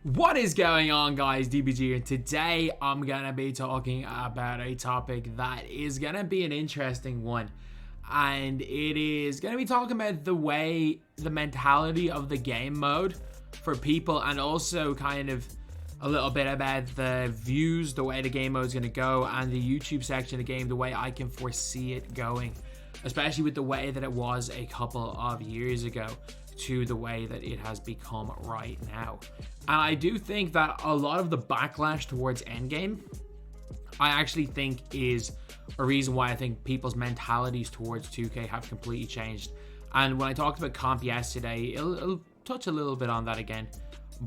What is going on, guys? DBG, and today I'm gonna be talking about a topic that is gonna be an interesting one, and it is gonna be talking about the mentality of the game mode for people, and also kind of a little bit about the views, the way the game mode is gonna go, and the YouTube section of the game, the way I can foresee it going, especially with the way that it was a couple of years ago to the way that it has become right now. And I do think that a lot of the backlash towards endgame, I actually think is a reason why I think people's mentalities towards 2K have completely changed. And when I talked about comp yesterday, it'll touch a little bit on that again,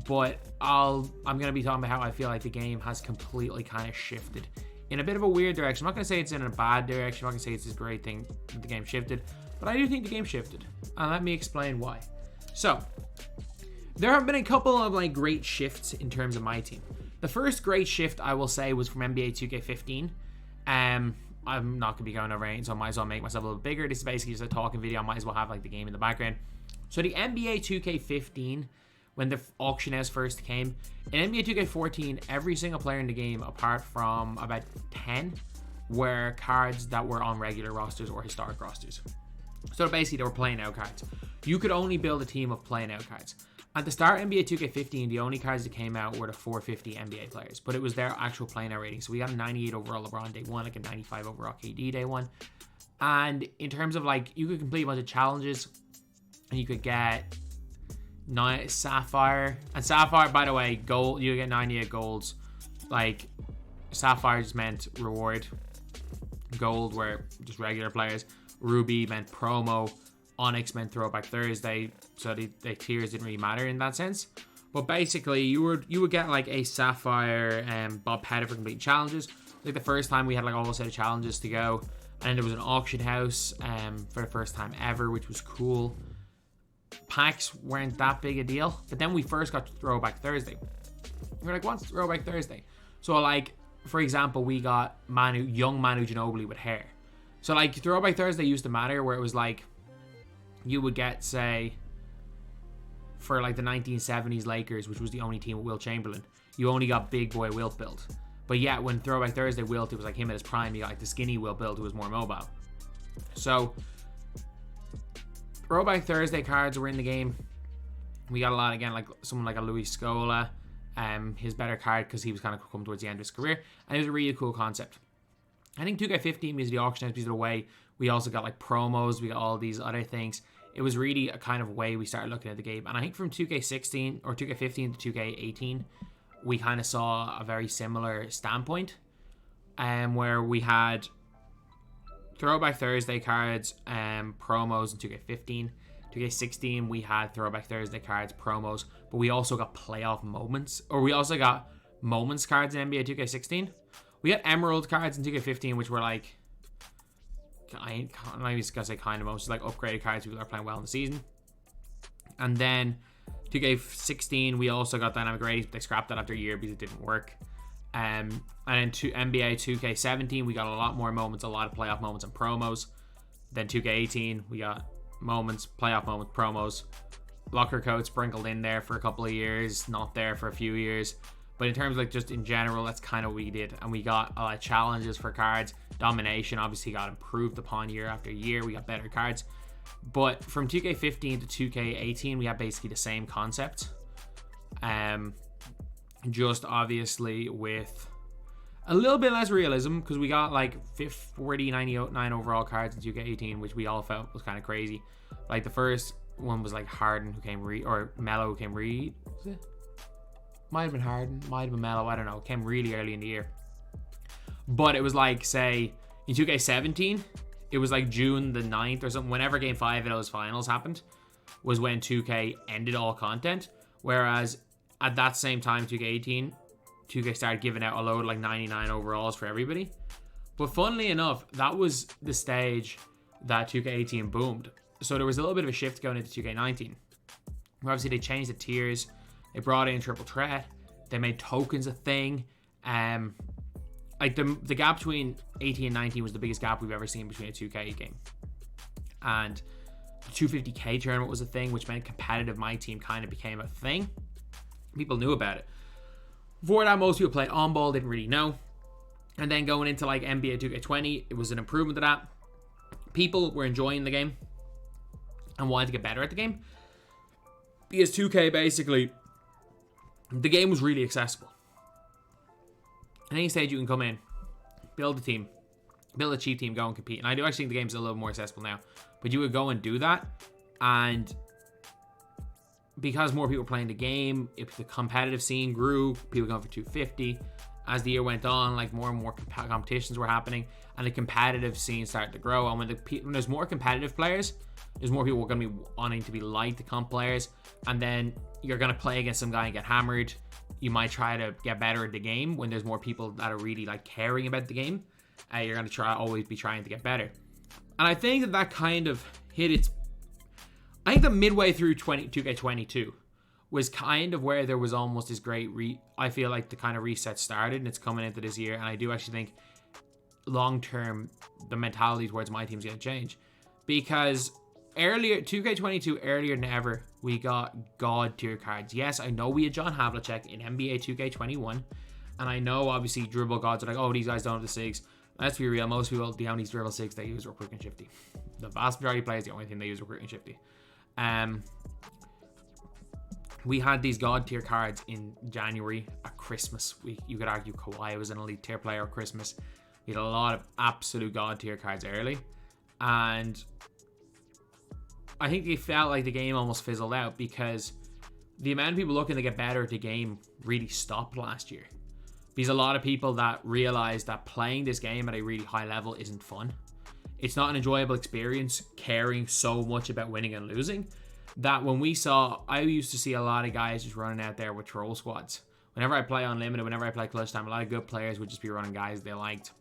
but I'm going to be talking about how I feel like the game has completely kind of shifted in a bit of a weird direction. I'm not going to say it's in a bad direction. I'm not going to say it's this great thing that the game shifted, but I do think the game shifted. And let me explain why. So, there have been a couple of great shifts in terms of my team. The first great shift I will say was from NBA 2K15. I'm not going to be going over it, so I might as well make myself a little bigger. This is basically just a talking video. I might as well have the game in the background. So the NBA 2K15, when the auction house first came, in NBA 2K14, every single player in the game, apart from about 10, were cards that were on regular rosters or historic rosters. So basically, they were playing out cards. You could only build a team of playing out cards. At the start of NBA 2K15, the only cards that came out were the 450 NBA players, but it was their actual playing out rating. So we got a 98 overall LeBron day one, like a 95 overall KD day one. And in terms of you could complete a bunch of challenges, and you could get Sapphire. And Sapphire, by the way, gold, you get 98 golds. Sapphire just meant reward. Gold were just regular players. Ruby meant promo. Onyx meant Throwback Thursday, so the tiers didn't really matter in that sense. But basically, you would get a Sapphire Bob Pettit for completing challenges. The first time we had a whole set of challenges to go, and then there was an auction house for the first time ever, which was cool. Packs weren't that big a deal, but then we first got to Throwback Thursday. We were like, what's Throwback Thursday? So for example, we got young Manu Ginobili with hair. So Throwback Thursday used to matter, where it was you would get, say, for the 1970s Lakers, which was the only team with Wilt Chamberlain, you only got big boy Wilt build. But yet, when Throwback Thursday Wilt, it was him at his prime, you got the skinny Wilt build who was more mobile. So, Throwback Thursday cards were in the game. We got a lot, again, someone like a Luis Scola, his better card because he was kind of coming towards the end of his career, and it was a really cool concept. I think 2K15 is the auction house piece of the way. We also got promos, we got all these other things. It was really a kind of way we started looking at the game. And I think from 2K16 or 2K15 to 2K18, we kind of saw a very similar standpoint, where we had Throwback Thursday cards, promos in 2K15. 2K16, we had Throwback Thursday cards, promos, but we also got playoff moments, or we also got moments cards in NBA 2K16. We got Emerald cards in 2K15, which were I'm not even gonna say kind of most, upgraded cards, people are playing well in the season. And then 2K16, we also got dynamic ratings, but they scrapped that after a year because it didn't work. And then to NBA 2K17, we got a lot more moments, a lot of playoff moments and promos. Then 2K18, we got moments, playoff moments, promos. Locker code sprinkled in there for a couple of years, not there for a few years. But in terms of just in general, that's kind of what we did. And we got a lot of challenges for cards. Domination obviously got improved upon year after year. We got better cards. But from 2K15 to 2K18, we had basically the same concept. Just obviously with a little bit less realism, because we got 40, 99 overall cards in 2K18, which we all felt was kind of crazy. The first one was Harden, who came or Melo, who came was it? Might have been Harden, might have been Melo, I don't know. It came really early in the year. But it was say, in 2K17, it was June the 9th or something. Whenever Game 5 of those finals happened, was when 2K ended all content. Whereas, at that same time, 2K18, 2K started giving out a load 99 overalls for everybody. But funnily enough, that was the stage that 2K18 boomed. So there was a little bit of a shift going into 2K19. Where obviously they changed the tiers. They brought in triple threat. They made tokens a thing. The gap between 18 and 19 was the biggest gap we've ever seen between a 2K game. And the 250k tournament was a thing, which meant competitive MyTEAM kind of became a thing. People knew about it. Before that, most people played on ball, didn't really know. And then going into like NBA 2K20, it was an improvement to that. People were enjoying the game and wanted to get better at the game. Because 2K basically, the game was really accessible. At any stage you can come in, build a team, build a cheap team, go and compete. And I do actually think the game's a little more accessible now. But you would go and do that, and because more people were playing the game, if the competitive scene grew, people going for 250. As the year went on, like more and more competitions were happening, and the competitive scene started to grow. And when there's more competitive players, there's more people going to be wanting to be like the comp players, and then you're going to play against some guy and get hammered. You might try to get better at the game when there's more people that are really like caring about the game. You're going to always be trying to get better. And I think that kind of hit its... I think that midway through 2K22 was kind of where there was almost this great I feel like the kind of reset started, and it's coming into this year. And I do actually think long term the mentality towards my team's going to change, because 2K22 earlier than ever we got god tier cards. Yes, I know we had John Havlicek in NBA 2K21, and I know obviously dribble gods are like, oh, these guys don't have the SIGs. Let's be real, most people, the only dribble SIGs they use are quick and shifty. The vast majority of players, the only thing they use are quick and shifty. We had these god tier cards in January at Christmas. You could argue Kawhi was an elite tier player at Christmas. We had a lot of absolute god tier cards early, and I think they felt like the game almost fizzled out because the amount of people looking to get better at the game really stopped last year. Because a lot of people that realized that playing this game at a really high level isn't fun. It's not an enjoyable experience caring so much about winning and losing. That I used to see a lot of guys just running out there with troll squads. Whenever I play Unlimited, whenever I play Clutch Time, a lot of good players would just be running guys they liked.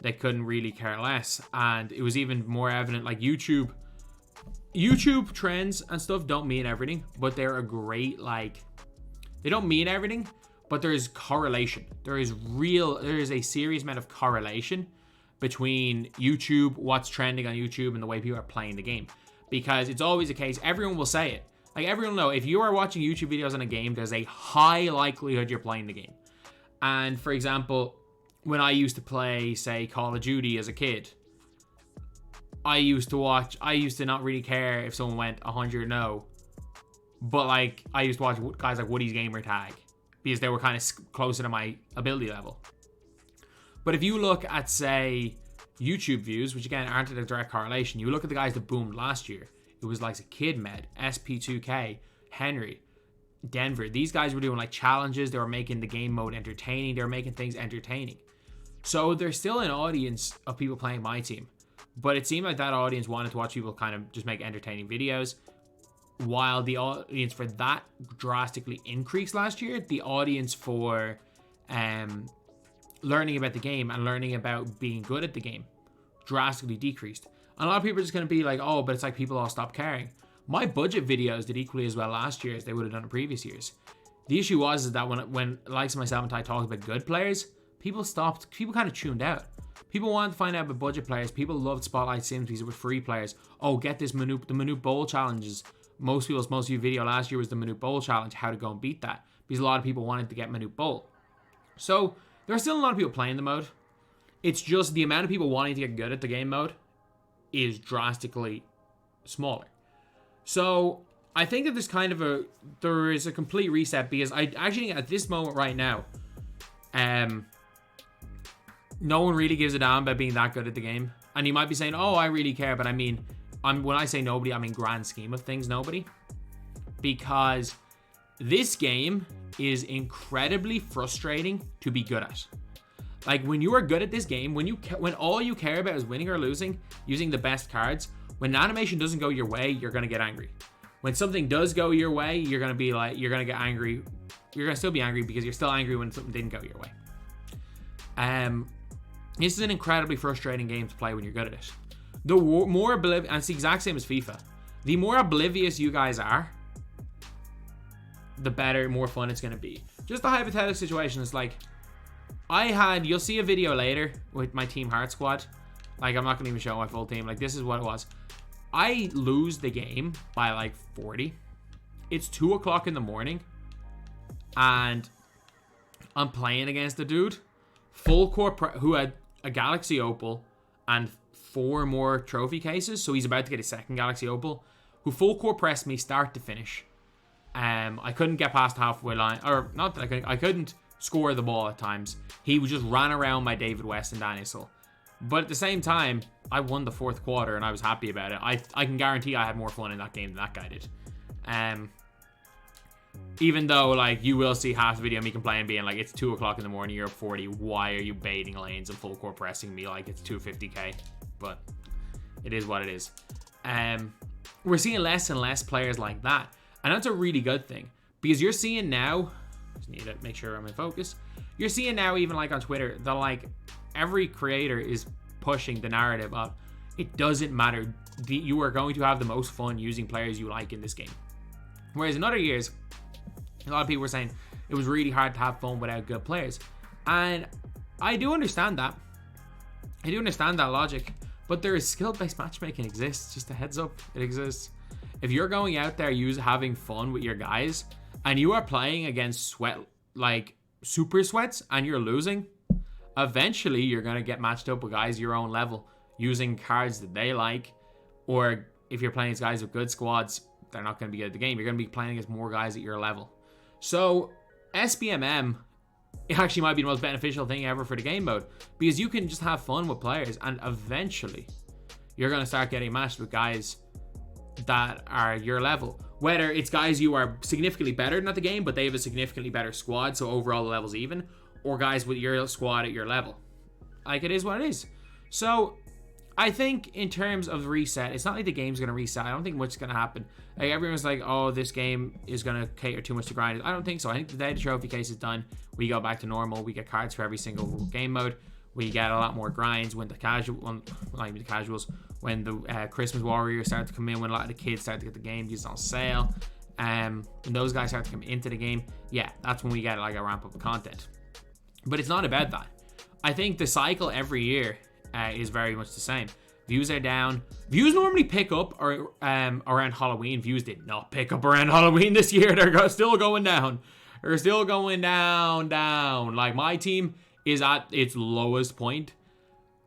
They couldn't really care less. And it was even more evident, like YouTube trends and stuff don't mean everything, but they're a great, they don't mean everything, but there is correlation. There is a serious amount of correlation between YouTube, what's trending on YouTube, and the way people are playing the game. Because it's always the case, everyone will say it. Like, everyone will know, if you are watching YouTube videos on a game, there's a high likelihood you're playing the game. And for example, when I used to play, say, Call of Duty as a kid, I used to not really care if someone went 100-0. But like, I used to watch guys like Woody's Gamer Tag, because they were kind of closer to my ability level. But if you look at, say, YouTube views, which again aren't a direct correlation, you look at the guys that boomed last year. It was like Kid Med, SP2K, Henry, Denver. These guys were doing like challenges. They were making the game mode entertaining. They were making things entertaining. So there's still an audience of people playing my team. But it seemed like that audience wanted to watch people kind of just make entertaining videos. While the audience for that drastically increased last year, the audience for learning about the game and learning about being good at the game drastically decreased. And a lot of people are just going to be like, oh, but it's like people all stopped caring. My budget videos did equally as well last year as they would have done in previous years. The issue was is that when likes of myself and Ty talked about good players, people kind of tuned out. People wanted to find out about budget players. People loved Spotlight Sims because it was free players. Oh, get this the Manute Bowl challenges. Most view video last year was the Manute Bowl challenge, how to go and beat that. Because a lot of people wanted to get Manute Bowl. So there are still a lot of people playing the mode. It's just the amount of people wanting to get good at the game mode is drastically smaller. So I think that there is a complete reset, because I actually think at this moment right now, no one really gives a damn about being that good at the game. And you might be saying, oh, I really care, but I mean, when I say nobody, I mean grand scheme of things, nobody. Because this game is incredibly frustrating to be good at. Like, when you are good at this game, when all you care about is winning or losing, using the best cards, when an animation doesn't go your way, you're going to get angry. When something does go your way, you're going to get angry. You're going to still be angry because you're still angry when something didn't go your way. This is an incredibly frustrating game to play when you're good at it. The more oblivious, and it's the exact same as FIFA, the more oblivious you guys are, the better, more fun it's going to be. Just a hypothetical situation is like, you'll see a video later with my Team Heart squad. Like, I'm not going to even show my full team. Like, this is what it was. I lose the game by like 40. it's 2 o'clock in the morning and I'm playing against a dude full core who had a Galaxy Opal and 4 more trophy cases, so he's about to get his second Galaxy Opal, who full core pressed me start to finish. I couldn't get past the halfway line, or not that I couldn't score the ball at times. He just ran around my David West and Daniel. But at the same time, I won the 4th quarter and I was happy about it. I can guarantee I had more fun in that game than that guy did. Even though, like, you will see half the video of me complaining, being like, it's 2 o'clock in the morning, you're up 40, why are you baiting lanes and full core pressing me like it's 250k? But it is what it is. We're seeing less and less players like that, and that's a really good thing, because you're seeing now, just need to make sure I'm in focus, you're seeing now, even like on Twitter, that like every creator is pushing the narrative of, it doesn't matter, you are going to have the most fun using players you like in this game. Whereas in other years, a lot of people were saying it was really hard to have fun without good players. And I do understand that. I do understand that logic. But there is skill-based matchmaking exists. Just a heads up, it exists. If you're going out there having fun with your guys, and you are playing against super sweats, and you're losing, eventually you're going to get matched up with guys your own level, using cards that they like. Or if you're playing against guys with good squads, they're not going to be good at the game. You're going to be playing against more guys at your level. So SBMM actually might be the most beneficial thing ever for the game mode, because you can just have fun with players, and eventually you're going to start getting matched with guys that are your level. Whether it's guys you are significantly better than at the game, but they have a significantly better squad, so overall the level's even, or guys with your squad at your level. Like, it is what it is. So I think in terms of the reset, it's not like the game's going to reset. I don't think much is going to happen. Like, everyone's like, oh, this game is going to cater too much to grinders. I don't think so. I think the day the trophy case is done, we go back to normal. We get cards for every single game mode. We get a lot more grinds when the casuals, when the Christmas Warriors start to come in, when a lot of the kids start to get the game used on sale. When those guys start to come into the game, yeah, that's when we get like a ramp up of content. But it's not about that. I think the cycle every year is very much the same. Views are down. Views normally pick up around Halloween. Views did not pick up around Halloween this year. They're still going down. They're still going down. Like, my team is at its lowest point.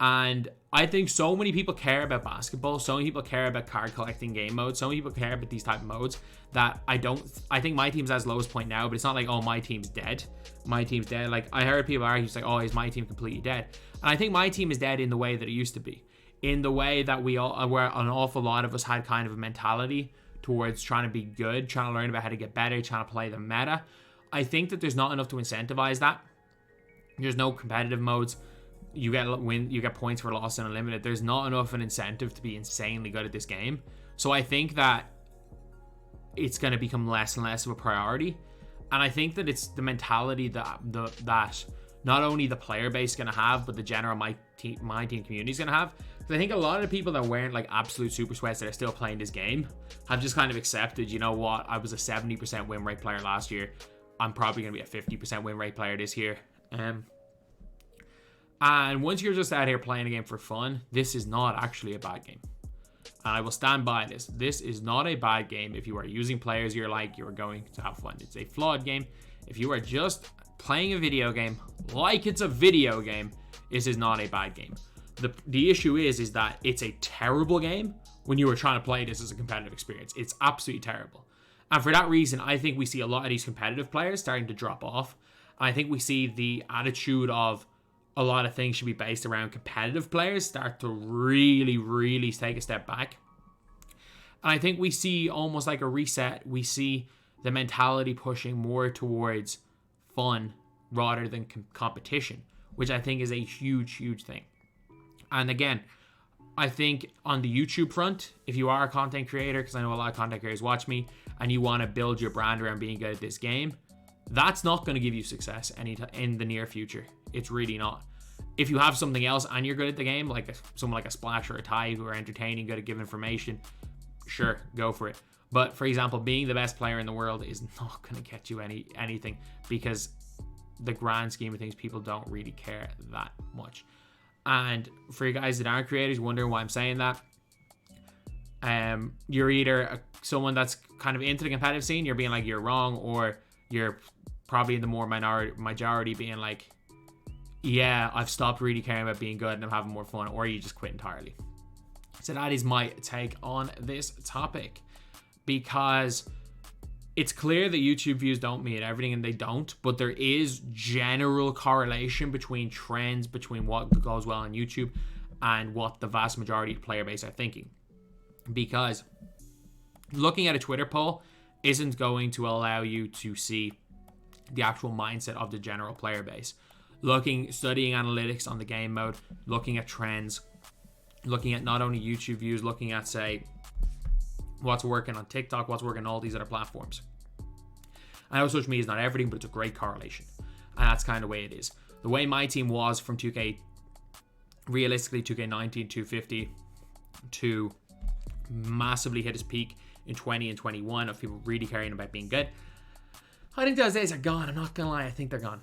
And I think so many people care about basketball. So many people care about card collecting game modes. So many people care about these type of modes that I think my team's at its lowest point now, but it's not like, oh, my team's dead. My team's dead. Like, I heard people argue, like, oh, is my team completely dead? And I think my team is dead in the way that it used to be. In the way that where an awful lot of us had kind of a mentality towards trying to be good, trying to learn about how to get better, trying to play the meta. I think that there's not enough to incentivize that. There's no competitive modes. You get points for loss and unlimited. There's not enough an incentive to be insanely good at this game. So I think that it's going to become less and less of a priority. And I think that it's the mentality that not only the player base is going to have, but the general MyTEAM community is going to have. Because I think a lot of the people that weren't like absolute super sweats that are still playing this game have just kind of accepted, you know what, I was a 70% win rate player last year. I'm probably going to be a 50% win rate player this year. And once you're just out here playing a game for fun, this is not actually a bad game. And I will stand by this. This is not a bad game if you are using players you're going to have fun. It's a flawed game. If you are just playing a video game like it's a video game, this is not a bad game. The issue is that it's a terrible game when you are trying to play this as a competitive experience. It's absolutely terrible. And for that reason, I think we see a lot of these competitive players starting to drop off. I think we see the attitude of a lot of things should be based around competitive players start to really, really take a step back. And I think we see almost like a reset. We see the mentality pushing more towards fun rather than competition, which I think is a huge, huge thing. And again, I think on the YouTube front, if you are a content creator, because I know a lot of content creators watch me, and you want to build your brand around being good at this game, that's not going to give you success in the near future. It's really not. If you have something else and you're good at the game, like someone like a Splash or a Ty who are entertaining, good at giving information, sure, go for it. But for example, being the best player in the world is not going to get you anything, because the grand scheme of things, people don't really care that much. And for you guys that aren't creators wondering why I'm saying that, you're either someone that's kind of into the competitive scene, you're being like, you're wrong, or you're probably in the more majority being like, yeah, I've stopped really caring about being good and I'm having more fun, or you just quit entirely. So that is my take on this topic, because it's clear that YouTube views don't mean everything, and they don't, but there is general correlation between trends, between what goes well on YouTube and what the vast majority of the player base are thinking. Because looking at a Twitter poll isn't going to allow you to see the actual mindset of the general player base. Studying analytics on the game mode, looking at trends, looking at not only YouTube views, looking at, say, what's working on TikTok, what's working on all these other platforms. I know social media is not everything, but it's a great correlation. And that's kind of the way it is. The way MyTEAM was from 2K, realistically 2K19, 250, to massively hit its peak in 20 and 21 of people really caring about being good. I think those days are gone. I'm not going to lie. I think they're gone.